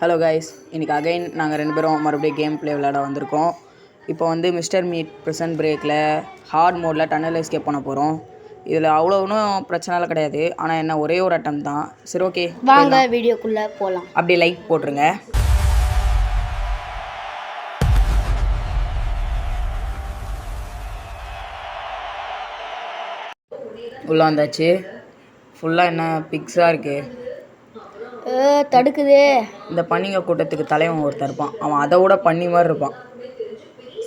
Hello guys, இன்றைக்கி again நாங்கள் 2 பேரும் மறுபடியும் கேம் ப்ளே விளையாட வந்திருக்கோம். இப்போ வந்து மிஸ்டர் மீட் ப்ரிசன் பிரேக்கில் ஹார்ட் மோடில் டன்னல் எஸ்கேப் பண்ண போகிறோம். இதில் அவ்வளோ ஒன்றும் பிரச்சனைலாம் கிடையாது. ஆனால் என்ன ஒரே ஒரு அட்டம் தான். சரி, ஓகே வாங்க வீடியோக்குள்ளே போகலாம். அப்படியே லைக் போட்டுருங்க. உள்ளே வந்தாச்சு. ஃபுல்லாக என்ன பிக்ஸாக இருக்குது, தடுக்குதே. இந்த பன்னிங்க கூட்டத்துக்கு தலைவன் ஒருத்தர் இருப்பான், அவன் அதை விட பண்ணி மாதிரி இருப்பான்.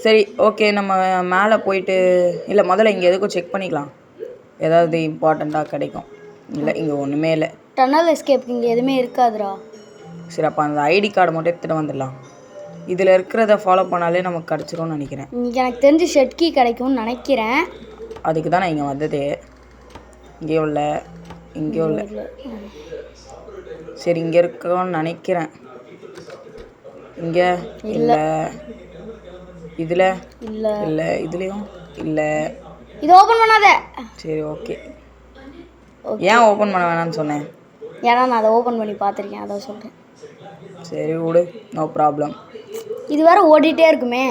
சரி, ஓகே, நம்ம மேலே போயிட்டு இல்லை முதல்ல இங்கே எதுக்கும் செக் பண்ணிக்கலாம், ஏதாவது இம்பார்ட்டண்ட்டாக கிடைக்கும். இல்லை, இங்கே ஒன்றுமே இல்லை. டன்னல் எஸ்கேப் இங்கே எதுவுமே இருக்காதுடா. சரி, அப்போ அந்த ஐடி கார்டை மட்டும் எடுத்துகிட்டு வந்துடலாம். இதில் இருக்கிறத ஃபாலோ பண்ணாலே நமக்கு கிடச்சிரும்னு நினைக்கிறேன். இன்றைக்கி எனக்கு தெரிஞ்சு ஷெட் கீ கிடைக்கும்னு நினைக்கிறேன். அதுக்கு தான் நான் இங்கே வந்ததே. இங்கேயும் இல்லை, இங்கேயும் இல்லை. சரி, இங்கே இருக்கோன்னு நினைக்கிறேன். இங்கே இல்லை, இதில் இல்லை, இல்லை, இதுலேயும் இல்லை. இது ஓப்பன் பண்ணாத. சரி, ஓகே. ஏன் ஓப்பன் பண்ண வேணாம்னு சொன்னேன்? ஏன்னா நான் அதை ஓப்பன் பண்ணி பார்த்துருக்கேன், அதை சொல்கிறேன். சரி விடு, நோ ப்ராப்ளம். இது வேறு ஓடிட்டே இருக்குமே.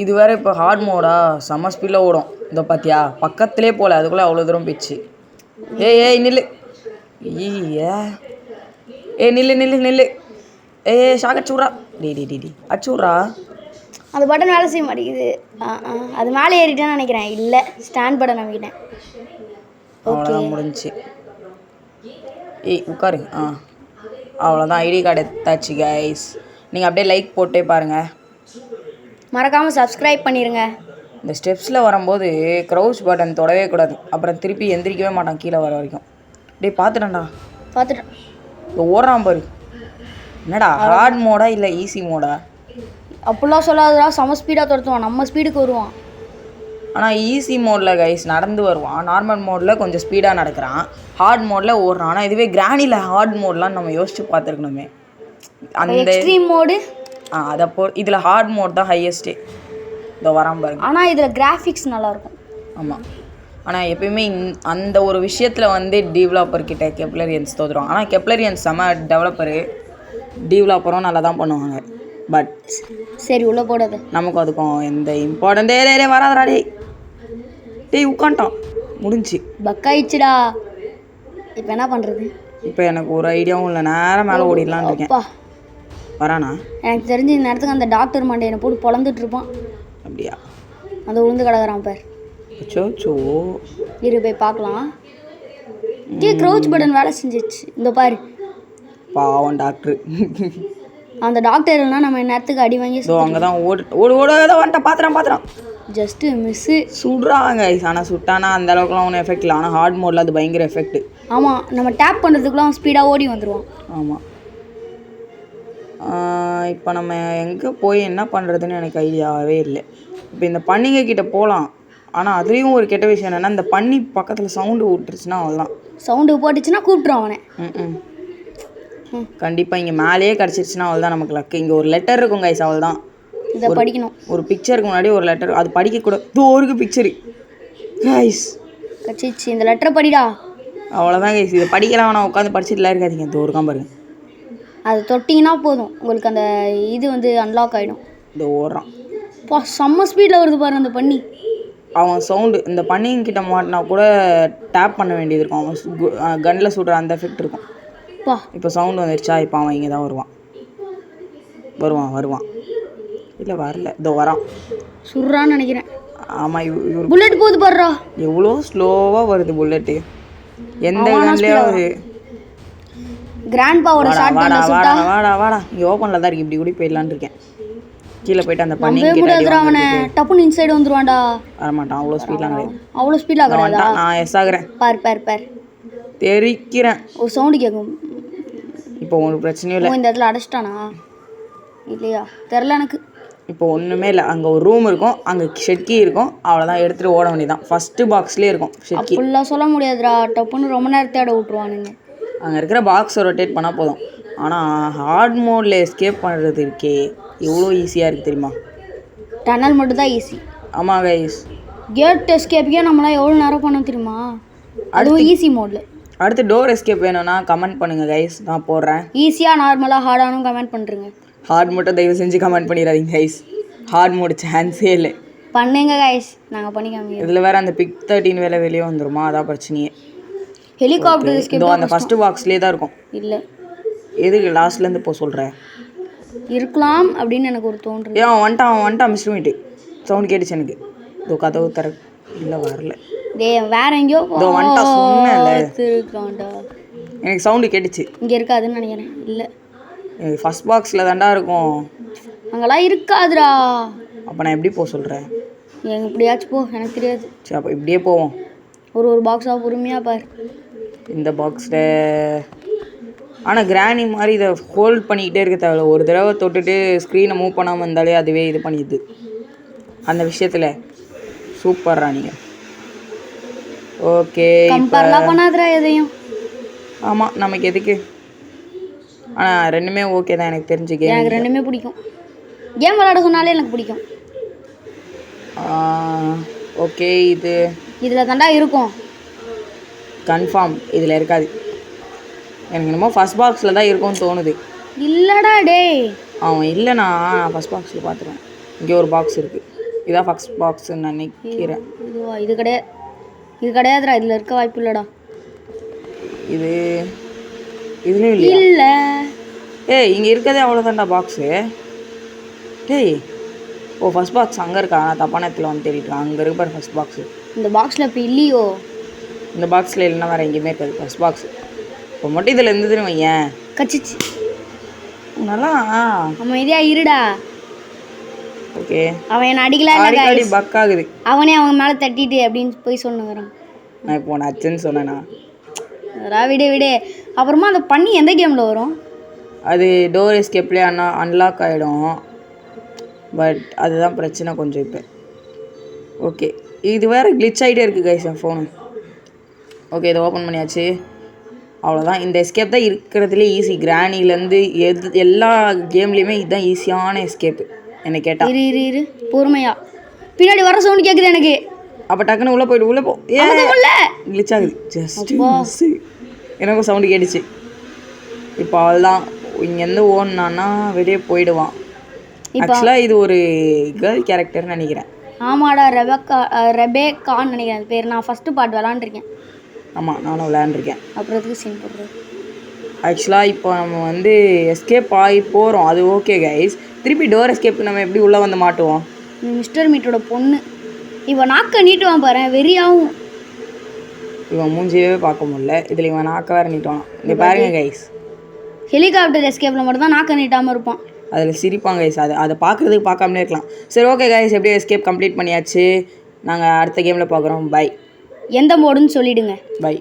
இது வேறு இப்போ ஹார்ட் மோடா செம்ம ஸ்பீடில் ஓடும். இதோ பார்த்தியா, பக்கத்துலேயே போகல, அதுக்குள்ளே அவ்வளோ தூரம் போயிடுச்சு. ஏய் நில்லு, நில்லு நில்லு நில்லு. ஷாக் அடிச்சுட்றா. டி அடிச்சுட்றா. அந்த பட்டன் வேலை செய்ய மாட்டேங்குது. அது மேலே ஏறிட்டேன்னு நினைக்கிறேன். இல்லை, ஸ்டாண்ட் பட்டன் நம்பிக்கிட்டேன். அவ்வளோதான், முடிஞ்சிச்சு. உட்காரு. அவ்வளோதான், ஐடி கார்டு எடுத்தாச்சு கைஸ். நீங்கள் அப்படியே லைக் போட்டே பாருங்கள், மறக்காமல் சப்ஸ்கிரைப் பண்ணிடுங்க. இந்த ஸ்டெப்ஸில் வரும்போது க்ரௌச் பட்டன் தொடவே கூடாது, அப்புறம் திருப்பி எந்திரிக்கவே மாட்டான் கீழே வர வரைக்கும். அப்படியே பார்த்துட்டேன்டா, பார்த்துட்டேன். இப்போ ஓடுறான் பாரு. என்னடா ஹார்ட் மோடா இல்லை ஈஸி மோடா? அப்படிலாம் சொல்லாதடா, செம ஸ்பீடாக துரத்துவான், நம்ம ஸ்பீடுக்கு வருவான். ஆனால் ஈஸி மோடில் கைஸ் நடந்து வருவான், நார்மல் மோடில் கொஞ்சம் ஸ்பீடாக நடக்கிறான், ஹார்ட் மோடில் ஓடுறான். ஆனால் இதுவே கிரானியில் ஹார்ட் மோட்லாம் நம்ம யோசிச்சு பார்த்துருக்கணுமே. அந்த எக்ஸ்ட்ரீம் மோடு அதை இதில் ஹார்ட் மோட் தான் ஹையஸ்ட்டே. இதோ வரான் பாருங்க. ஆனால் இதில் கிராஃபிக்ஸ் நல்லாயிருக்கும். ஆமாம், ஆனால் எப்பயுமே அந்த ஒரு விஷயத்தில் வந்து டெவலப்பர்கிட்ட கெப்லரியன்ஸ் தோற்றுருவாங்க. ஆனால் கெப்லரியன்ஸ் செம்ம டெவலப்பரு, டெவலப்பரும் நல்லா தான் பண்ணுவாங்க. பட் சரி, உள்ளே போடாது. நமக்கும் அதுக்கும் எந்த இம்பார்ட்டன்டே வராதடா. டேய் உட்காண்டான், முடிஞ்சு பக்காயிடுச்சுடா. இப்போ என்ன பண்ணுறது? இப்போ எனக்கு ஒரு ஐடியாவும் இல்லை, நேரம் மேலே ஓடிடலான்னு இருக்கேன். வரானா? எனக்கு தெரிஞ்ச இந்த நேரத்துக்கு அந்த டாக்டர் மண்டையை போட்டு பொழந்துட்டு இருப்பான். அப்படியா? அந்த உளுந்து கிடக்குறான் பார். சோ இரு போய் பார்க்கலாம். க்ரௌச் பட்டன் வேலை செஞ்சிச்சு. இந்த பாரு, பாவம் டாக்டர். அந்த டாக்டர் இல்லைனா நம்ம நேரத்துக்கு அடி வாங்கி அங்கே தான் ஓட வந்துட்டான். பார்த்துறான். Just miss. சுடுறாங்க. ஆனால் சுட்டானா அந்த அளவுக்குலாம் ஒன்றும் எஃபெக்ட் இல்லை. ஆனால் ஹார்ட் மோடில் அது பயங்கர எஃபெக்ட். ஆமாம், நம்ம டேப் பண்ணுறதுக்குலாம் ஸ்பீடாக ஓடி வந்துடுவான். ஆமாம். இப்போ நம்ம எங்கே போய் என்ன பண்ணுறதுன்னு எனக்கு ஐடியாவே இல்லை. இப்போ இந்த பன்னிங்க கிட்டே போகலாம், ஆனால் அதுலேயும் ஒரு கெட்ட விஷயம் என்னென்னா, இந்த பன்னி பக்கத்தில் சவுண்டு விட்டுருச்சுன்னா அவ்வளோதான். சவுண்டு போட்டுச்சுன்னா கூப்பிட்ருவோம் அவனை. கண்டிப்பாக இங்கே மேலேயே கிடச்சிருச்சுன்னா அவ்வளோதான் நமக்கு லக்கு. இங்கே ஒரு லெட்டர் இருக்கும் கைஸ், அவ்வளோதான். இதை படிக்கணும். ஒரு பிக்சருக்கு முன்னாடி ஒரு லெட்டர், அது படிக்கக்கூடாது. தோருக்கு பிக்சரு கைஸ் கட்சிச்சு. இந்த லெட்டரை படிடா. அவ்வளோதான் கைஸ், இதை படிக்கலாம். ஆனால் உட்காந்து படிச்சுட்டுலாம் இருக்காதிங்க. தோருக்கான் பாருங்க, அது தொட்டிங்கன்னா போதும், உங்களுக்கு அந்த இது வந்து அன்லாக் ஆகிடும். இந்த ஓடுறான் செம்ம ஸ்பீடில் வருது பாரு அந்த பண்ணி. அவன் சவுண்டு இந்த பன்னிங்கிட்ட மாட்டினா கூட டேப் பண்ண வேண்டியது இருக்கும். அவன் கன்னில் சுடுற அந்த எஃபெக்ட் இருக்கும். இப்போ சவுண்டு வந்துருச்சா? இப்போ அவன் இங்கே தான் வருவான். இல்லை வரல, இதோ வரான். சுடுறான்னு நினைக்கிறேன். ஆமாம், புல்லட் போகுது பாருடா. எவ்வளோ ஸ்லோவாக வருது புல்லட்டு. எந்த கன்லேயே கிராண்ட் பவர் ஷாட் கன்ல சுட்டா. வாடா இங்கே ஓப்பனில் தான் இருக்கு. இப்படி கூட போயிடலான்னு இருக்கேன். கீழே போயிட்டு அந்த பண்ணி அவனை டப்புன்னு இன்சைடு வந்துருவான்டா. வரமாட்டான், அவ்வளோ ஸ்பீட்லாம் கிடையாது. அவ்வளோ ஸ்பீடாக கிடையாதா? நான் எஸ் ஆகுறேன். பார் தெரிக்கிறேன். ஒரு சவுண்டு கேட்கும். இப்போ ஒரு பிரச்சனையும் இல்லை. இந்த இடத்துல அடைச்சிட்டானா இல்லையா தெரில எனக்கு. இப்போ ஒன்றுமே இல்லை. அங்கே ஒரு ரூம் இருக்கும், அங்கே ஷெட் கீ இருக்கும், அவ்வளோதான். எடுத்துகிட்டு ஓட வேண்டியதான். ஃபஸ்ட்டு பாக்ஸ்லேயே இருக்கும் ஷெட் கீ. அப்படிலாம் சொல்ல முடியாதுடா, டப்புன்னு ரொம்ப நேரத்தோட விட்ருவானுங்க. அங்கே இருக்கிற பாக்ஸை ரொட்டேட் பண்ணால் போதும். ஆனால் ஹார்ட் மோடில் எஸ்கேப் பண்ணுறது இருக்கே, எவ்வளோ ஈஸியாக இருக்குது தெரியுமா? டனல் மட்டும் தான் ஈஸி. ஆமாம் கைஸ், கேட் எஸ்கேப்புக்கே நம்மளாம் எவ்வளோ நேரம் பண்ண தெரியுமா? அதுவும் ஈஸி மோடில். அடுத்து டோர் எஸ்கேப் வேணும்னா கமெண்ட் பண்ணுங்கள் கைஸ், நான் போடுறேன். ஈஸியாக நார்மலாக ஹார்டானும் கமெண்ட் பண்ணுறேங்க. ஹார்ட் மட்டும் தயவு செஞ்சு கமெண்ட் பண்ணிடாதீங்க கைஸ், ஹார்ட் மோடு சான்ஸே இல்லை. பண்ணுங்க கைஸ், நாங்கள் பண்ணி காமிக்கிறோம். இதில் வேறு அந்த பிக் 13 வேலை வெளியே வந்துருமா, அதான் பிரச்சனையே. ஹெலிகாப்டர் எஸ்கேப் இதோ அந்த ஃபஸ்ட்டு பாக்ஸ்லேயே தான் இருக்கும். இல்லை, எதுக்கு லாஸ்ட்லேருந்து இப்போ சொல்கிறேன்? இருக்கலாம் அப்படின்னு எனக்கு ஒரு தோன்றுது. ஏன் அவன் வந்துட்டான் மிஸ்டர் மீட்டு. சவுண்ட் கேட்டுச்சு எனக்கு. இதோ கதவு தர இல்லை வரல. வேற எங்கேயோ இதோ வந்துட்டா சொன்னேன்ல, இருக்காண்டா. எனக்கு சவுண்டு கேட்டுச்சு. இங்கே இருக்காதுன்னு நினைக்கிறேன். இல்லை, எனக்கு ஃபஸ்ட் பாக்ஸில் தாண்டா இருக்கும். அங்கெல்லாம் இருக்காதுடா. அப்போ நான் எப்படி போக சொல்கிறேன்? எங்க இப்படியாச்சும் போ, எனக்கு தெரியாது. சரி அப்போ இப்படியே போவோம். ஒரு பாக்ஸாக பொறுமையாக பாரு. இந்த பாக்ஸில் ஆனால் கிராணி மாதிரி இதை ஹோல்ட் பண்ணிக்கிட்டே இருக்க தேவையில்ல. ஒரு தடவை தொட்டுட்டு ஸ்க்ரீனை மூவ் பண்ணாமல் இருந்தாலே அதுவே இது பண்ணிடுது. அந்த விஷயத்தில் சூப்பர்ரா நீங்கள். ஓகே, கம்பேர்லாம் பண்ணாதடா எதையும். ஆமாம், நமக்கு எதுக்கு? ஆனால் ரெண்டுமே ஓகே தான் எனக்கு தெரிஞ்சு. கேம் எனக்கு ரெண்டுமே பிடிக்கும். கேம் விளையாட சொன்னாலே எனக்கு பிடிக்கும். ஓகே, இதில் தாண்டா இருக்கும். கன்ஃபார்ம் இதில் இருக்காது. எனக்கு என்னமோ ஃபஸ்ட் பாக்ஸில் தான் இருக்கும்னு தோணுது. இல்லைடா டேய், அவன் இல்லைண்ணா, நான் ஃபஸ்ட் பாக்ஸில் பார்த்துருவேன். இங்கே ஒரு பாக்ஸ் இருக்குது. இதான் ஃபஸ்ட் பாக்ஸுன்னு நினைக்கிறேன். இதுவா? இது கிடையாதுடா. இதில் இருக்க வாய்ப்பு இல்லைடா. இதுலேயும் இல்லை. இல்லை, ஏய் இங்கே இருக்கதே அவ்வளோதான்டா பாக்ஸு. டேய், ஓ ஃபஸ்ட் பாக்ஸ் அங்கே இருக்கா? நான் தப்பான இடத்துல வந்து தேடிட்டேன். அங்கே இருக்கு பாரு ஃபஸ்ட் பாக்ஸு. இந்த பாக்ஸில் இப்போ இல்லையோ? இந்த பாக்ஸில் இல்லைன்னா வேறு எங்கேயுமே இருக்காது ஃபஸ்ட் பாக்ஸு. இப்போ மட்டும் இதில் இருந்ததுன்னு வையேன். கச்சிச்சு நல்லா. அமைதியாக இருடா. ஓகே, அவன் என்ன அடிக்கல, அடி பக் ஆகுது. அவனே அவங்க மேலே தட்டிட்டு அப்படின்னு போய் சொன்னுங்கிறான். நான் இப்போ நான் அச்சன்னு சொன்னேண்ணா. விடு. அப்புறமா அதை பண்ணி எந்த கேமில் வரும்? அது டோர் எஸ்கேப்லேயே அன்லாக் ஆகிடும். பட் அதுதான் பிரச்சனை கொஞ்சம் இப்போ. ஓகே, இது வேறு கிளிச் ஆகிட்டே இருக்குது கைஸ் என் ஃபோனு. ஓகே, இதை ஓப்பன் பண்ணியாச்சு. அவ்வளோதான். இந்த எஸ்கேப் தான் இருக்கிறதுலே ஈஸி. கிராணிலேருந்து எல்லா கேம்லேயுமே இதுதான் ஈஸியான எஸ்கேப்பு என்னை கேட்டால். இரு பொறுமையா. பின்னாடி வர சவுண்ட் கேட்குது எனக்கு. அப்போ டக்குன்னு உள்ளே போய்ட்டு உள்ளே போ. கிளிச் ஆகுது. ஜஸ்ட் எனக்கும் சவுண்டு கேட்டுச்சு. இப்போ அவள்தான் இங்கேருந்து ஓடனான்னா வெளியே போயிடுவான். ஆக்சுவலாக இது ஒரு கேர்ள் கேரக்டர்னு நினைக்கிறேன். ஆமாடா, ரெபேக்கான்னு நினைக்கிறேன் அது பேர். நான் ஃபஸ்ட்டு பார்ட் விளாண்டுருக்கேன். ஆமாம், நானும் விளையாண்டுருக்கேன். அப்புறம் எதுக்கு சீன் போடுறது? ஆக்சுவலாக இப்போ நம்ம வந்து எஸ்கேப் ஆகி போகிறோம், அது ஓகே கைஸ். திருப்பி டோர் எஸ்கேப் நம்ம எப்படி உள்ளே வந்து மாட்டுவோம்? மிஸ்டர் மீட்டோட பொண்ணு இவன் நாக்க நீட்டுவான் பாரு, வெறியாகும். இவன் மூஞ்சியவே பார்க்க முடியல, இதில் இவன் நாக்க வேறு நீட்டுவான். இங்கே பாருங்க கைஸ், ஹெலிகாப்டர் எஸ்கேப்பில் மட்டும் தான் நாக்க நீட்டாமல் இருப்பான். அதில் சிரிப்பாங்க கைஸ். அதை பார்க்குறதுக்கு பார்க்காமலே இருக்கலாம். சரி ஓகே கைஸ், எப்படியோ எஸ்கேப் கம்ப்ளீட் பண்ணியாச்சு. நாங்கள் அடுத்த கேமில் பார்க்குறோம். பை. எந்த மோடுன்னு சொல்லிவிடுங்க. பை.